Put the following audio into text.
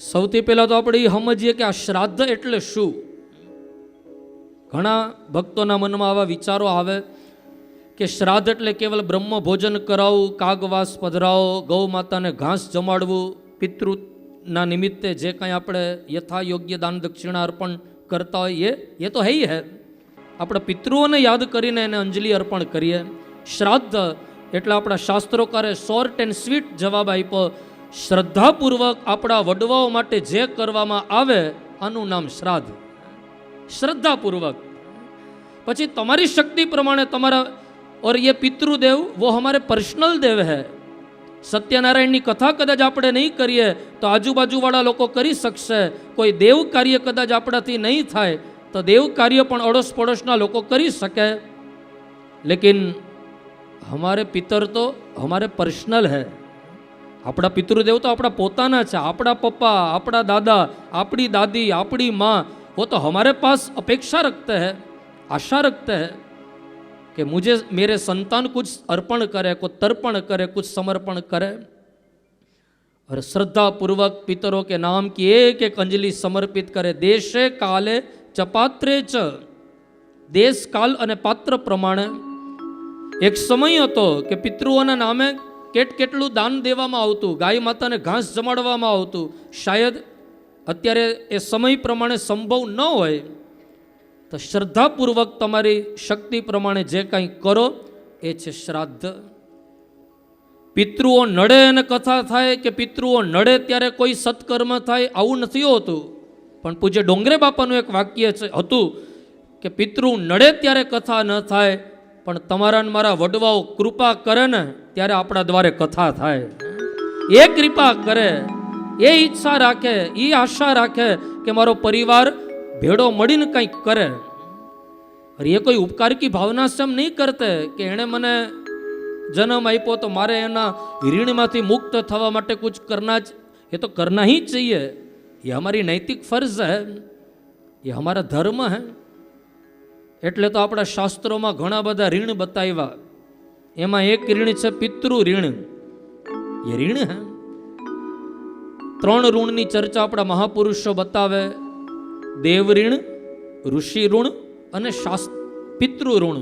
સૌથી પહેલા તો આપણે એ સમજીએ કે આ શ્રાદ્ધ એટલે શું. ઘણા ભક્તોના મનમાં આવા વિચારો આવે કે શ્રાદ્ધ એટલે કેવલ બ્રહ્મ ભોજન કરાવવું, કાગવાસ પધરાવો, ગૌ માતાને ઘાસ જમાડવું, પિતૃના નિમિત્તે જે કાંઈ આપણે યથા યોગ્ય દાન દક્ષિણા અર્પણ કરતા હોય એ તો હે હે. આપણે પિતૃઓને યાદ કરીને એને અંજલિ અર્પણ કરીએ. શ્રાદ્ધ એટલે આપણા શાસ્ત્રોકારે શોર્ટ એન્ડ સ્વીટ જવાબ આપ્યો. શ્રદ્ધાપૂર્વક આપણા વડવાઓ માટે જે કરવામાં આવે આનું નામ શ્રાદ્ધ. શ્રદ્ધાપૂર્વક. પછી તમારી શક્તિ પ્રમાણે તમારા और ये पितृदेव वो हमारे पर्सनल देव है. સત્યનારાયણની કથા કદાચ આપણે નહીં કરીએ તો આજુબાજુવાળા લોકો કરી શકશે. કોઈ દેવ કાર્ય કદાચ આપણાથી નહીં થાય તો દેવ કાર્ય પણ અડોસ પડોશના લોકો કરી શકે. લેકિન હમારે પિતર તો હમારે પર્સનલ है. આપણા પિતૃદેવ તો આપણા પોતાના છે. આપણા પપ્પા, આપણા દાદા, આપણી દાદી, આપણી माँ, वो तो हमारे पास अपेक्षा रखते हैं, आशा रखते हैं कि मुझे मेरे संतान कुछ अर्पण करे, कुछ तर्पण करे, कुछ समर्पण करे. और श्रद्धा पूर्वक पितरों के नाम की एक एक अंजलि समर्पित करे. देशे काले च पात्रे च. देश काल અને પાત્ર પ્રમાણે એક સમય હતો કે પિતૃઓના નામે કેટલું દાન દેવામાં આવતું, ગાય માતાને ઘાસ જમાડવામાં આવતું. શાયદ અત્યારે એ સમય પ્રમાણે સંભવ ન હોય તો શ્રદ્ધાપૂર્વક તમારી શક્તિ પ્રમાણે જે કંઈ કરો એ છે શ્રાદ્ધ. પિતૃઓ નડે અને કથા થાય કે પિતૃઓ નડે ત્યારે કોઈ સત્કર્મ થાય આવું નથી હોતું. પણ પૂજ્ય ડોંગરે બાપાનું એક વાક્ય હતું કે પિતૃ નડે ત્યારે કથા ન થાય, પણ તમારા મારા વડવાઓ કૃપા કરે ને ત્યારે આપણા દ્વારે કથા થાય. એ કૃપા કરે, એ ઈચ્છા રાખે, એ આશા રાખે કે મારો પરિવાર ભેડો મળીને કંઈક કરે. અરે એ કોઈ ઉપકાર કી ભાવના से हम नहीं करते કે એણે મને જન્મ આપ્યો તો મારે એના ऋणમાંથી મુક્ત થવા માટે कुछ करना, ये तो करना ही चाहिए. ये हमारी नैतिक फर्ज है, ये हमारा धर्म है. એટલે તો આપણા શાસ્ત્રોમાં ઘણા બધા ઋણ બતાવ્યા. એમાં એક ઋણ છે પિતૃ ઋણ. એ ઋણ હે. 3 ઋણની ચર્ચા આપણા મહાપુરુષો બતાવે. દેવ ઋણ, ઋષિ ઋણ અને પિતૃ ઋણ.